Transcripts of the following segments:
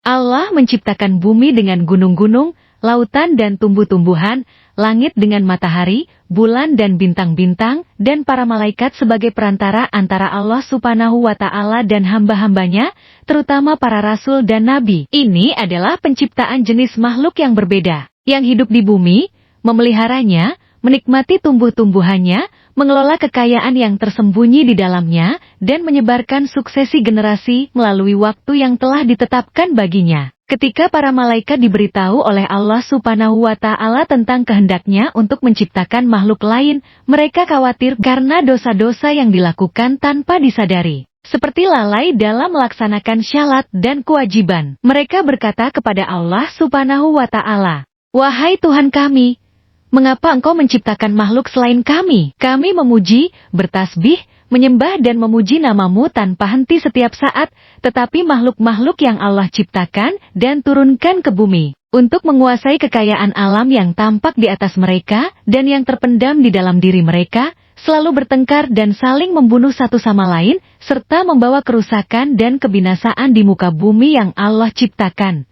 Allah menciptakan bumi dengan gunung-gunung, lautan dan tumbuh-tumbuhan, langit dengan matahari, bulan dan bintang-bintang, dan para malaikat sebagai perantara antara Allah Subhanahu wa Ta'ala dan hamba-hambanya, terutama para rasul dan nabi. Ini adalah penciptaan jenis makhluk yang berbeda, yang hidup di bumi, memeliharanya, menikmati tumbuh-tumbuhannya, mengelola kekayaan yang tersembunyi di dalamnya, dan menyebarkan suksesi generasi melalui waktu yang telah ditetapkan baginya. Ketika para malaikat diberitahu oleh Allah Subhanahu wa Ta'ala tentang kehendaknya untuk menciptakan makhluk lain, mereka khawatir karena dosa-dosa yang dilakukan tanpa disadari. Seperti lalai dalam melaksanakan syarat dan kewajiban. Mereka berkata kepada Allah Subhanahu wa Ta'ala, "Wahai Tuhan kami, mengapa Engkau menciptakan makhluk selain kami? Kami memuji, bertasbih, menyembah dan memuji nama-Mu tanpa henti setiap saat, tetapi makhluk-makhluk yang Allah ciptakan dan turunkan ke bumi, untuk menguasai kekayaan alam yang tampak di atas mereka, dan yang terpendam di dalam diri mereka, selalu bertengkar dan saling membunuh satu sama lain, serta membawa kerusakan dan kebinasaan di muka bumi yang Allah ciptakan."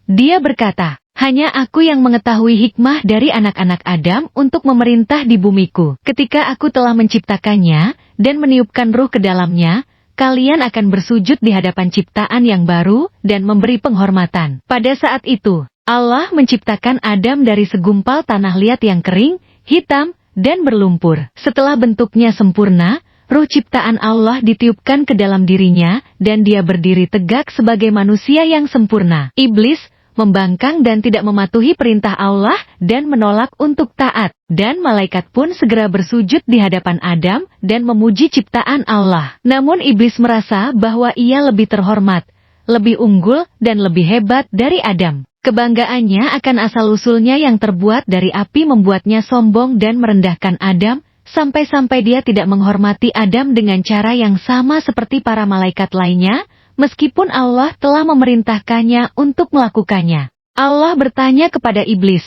Dia berkata, "Hanya Aku yang mengetahui hikmah dari anak-anak Adam untuk memerintah di bumiku. Ketika Aku telah menciptakannya dan meniupkan ruh ke dalamnya, kalian akan bersujud di hadapan ciptaan yang baru dan memberi penghormatan." Pada saat itu, Allah menciptakan Adam dari segumpal tanah liat yang kering, hitam, dan berlumpur. Setelah bentuknya sempurna, ruh ciptaan Allah ditiupkan ke dalam dirinya, dan dia berdiri tegak sebagai manusia yang sempurna. Iblis membangkang dan tidak mematuhi perintah Allah dan menolak untuk taat. Dan malaikat pun segera bersujud di hadapan Adam dan memuji ciptaan Allah. Namun iblis merasa bahwa ia lebih terhormat, lebih unggul dan lebih hebat dari Adam. Kebanggaannya akan asal-usulnya yang terbuat dari api membuatnya sombong dan merendahkan Adam, sampai-sampai dia tidak menghormati Adam dengan cara yang sama seperti para malaikat lainnya, meskipun Allah telah memerintahkannya untuk melakukannya. Allah bertanya kepada iblis,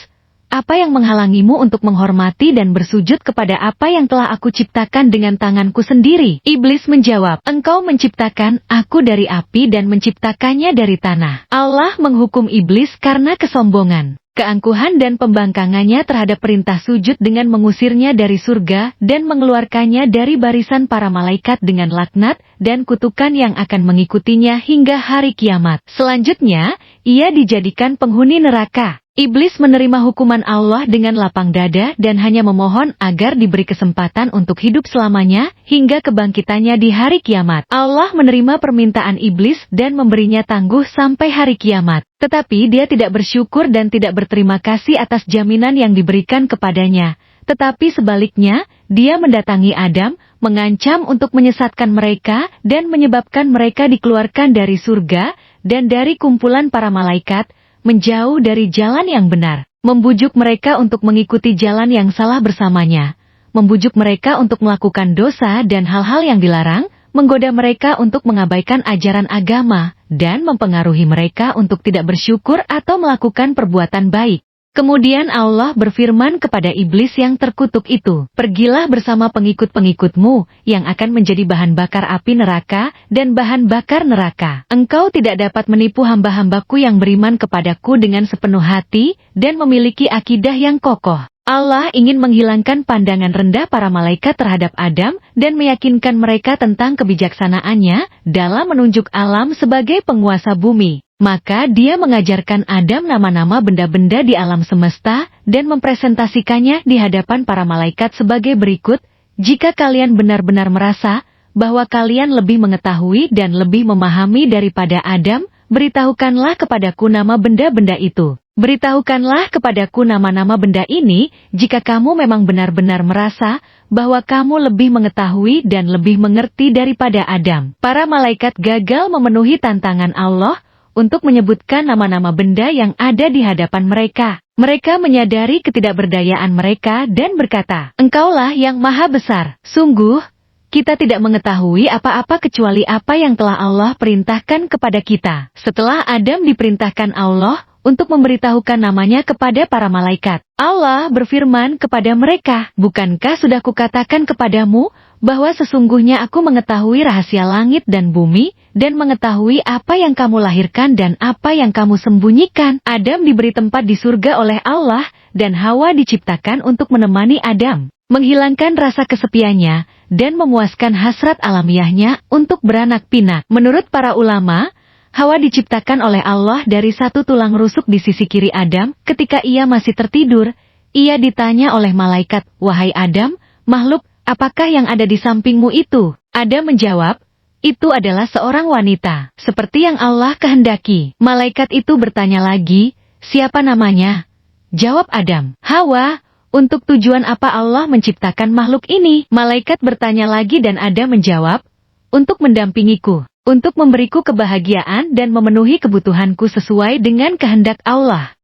"Apa yang menghalangimu untuk menghormati dan bersujud kepada apa yang telah Aku ciptakan dengan tanganku sendiri?" Iblis menjawab, "Engkau menciptakan Aku dari api dan menciptakannya dari tanah." Allah menghukum iblis karena kesombongan, keangkuhan dan pembangkangannya terhadap perintah sujud dengan mengusirnya dari surga dan mengeluarkannya dari barisan para malaikat dengan laknat dan kutukan yang akan mengikutinya hingga hari kiamat. Selanjutnya, ia dijadikan penghuni neraka. Iblis menerima hukuman Allah dengan lapang dada dan hanya memohon agar diberi kesempatan untuk hidup selamanya hingga kebangkitannya di hari kiamat. Allah menerima permintaan iblis dan memberinya tangguh sampai hari kiamat. Tetapi dia tidak bersyukur dan tidak berterima kasih atas jaminan yang diberikan kepadanya. Tetapi sebaliknya, dia mendatangi Adam, mengancam untuk menyesatkan mereka dan menyebabkan mereka dikeluarkan dari surga dan dari kumpulan para malaikat, menjauh dari jalan yang benar, membujuk mereka untuk mengikuti jalan yang salah bersamanya, membujuk mereka untuk melakukan dosa dan hal-hal yang dilarang, menggoda mereka untuk mengabaikan ajaran agama, dan mempengaruhi mereka untuk tidak bersyukur atau melakukan perbuatan baik. Kemudian Allah berfirman kepada iblis yang terkutuk itu, "Pergilah bersama pengikut-pengikutmu, yang akan menjadi bahan bakar api neraka, dan bahan bakar neraka. Engkau tidak dapat menipu hamba-hambaku yang beriman kepadaku dengan sepenuh hati, dan memiliki akidah yang kokoh." Allah ingin menghilangkan pandangan rendah para malaikat terhadap Adam, dan meyakinkan mereka tentang kebijaksanaannya, dalam menunjuk alam sebagai penguasa bumi. Maka dia mengajarkan Adam nama-nama benda-benda di alam semesta, dan mempresentasikannya di hadapan para malaikat sebagai berikut, "Jika kalian benar-benar merasa bahwa kalian lebih mengetahui dan lebih memahami daripada Adam, beritahukanlah kepadaku nama benda-benda itu. Beritahukanlah kepadaku nama-nama benda ini, jika kamu memang benar-benar merasa bahwa kamu lebih mengetahui dan lebih mengerti daripada Adam." Para malaikat gagal memenuhi tantangan Allah untuk menyebutkan nama-nama benda yang ada di hadapan mereka. Mereka menyadari ketidakberdayaan mereka dan berkata, "Engkaulah yang maha besar. Sungguh, kita tidak mengetahui apa-apa kecuali apa yang telah Allah perintahkan kepada kita." Setelah Adam diperintahkan Allah untuk memberitahukan namanya kepada para malaikat, Allah berfirman kepada mereka, "Bukankah sudah kukatakan kepadamu bahwa sesungguhnya aku mengetahui rahasia langit dan bumi, dan mengetahui apa yang kamu lahirkan dan apa yang kamu sembunyikan. Adam diberi tempat di surga oleh Allah, dan Hawa diciptakan untuk menemani Adam, menghilangkan rasa kesepiannya, dan memuaskan hasrat alamiahnya untuk beranak pinak. Menurut para ulama, Hawa diciptakan oleh Allah dari satu tulang rusuk di sisi kiri Adam. Ketika ia masih tertidur, ia ditanya oleh malaikat, "Wahai Adam, makhluk apakah yang ada di sampingmu itu?" Adam menjawab, "Itu adalah seorang wanita, seperti yang Allah kehendaki." Malaikat itu bertanya lagi, "Siapa namanya?" Jawab Adam, "Hawa." "Untuk tujuan apa Allah menciptakan makhluk ini?" Malaikat bertanya lagi dan Adam menjawab, "Untuk mendampingiku, untuk memberiku kebahagiaan dan memenuhi kebutuhanku sesuai dengan kehendak Allah."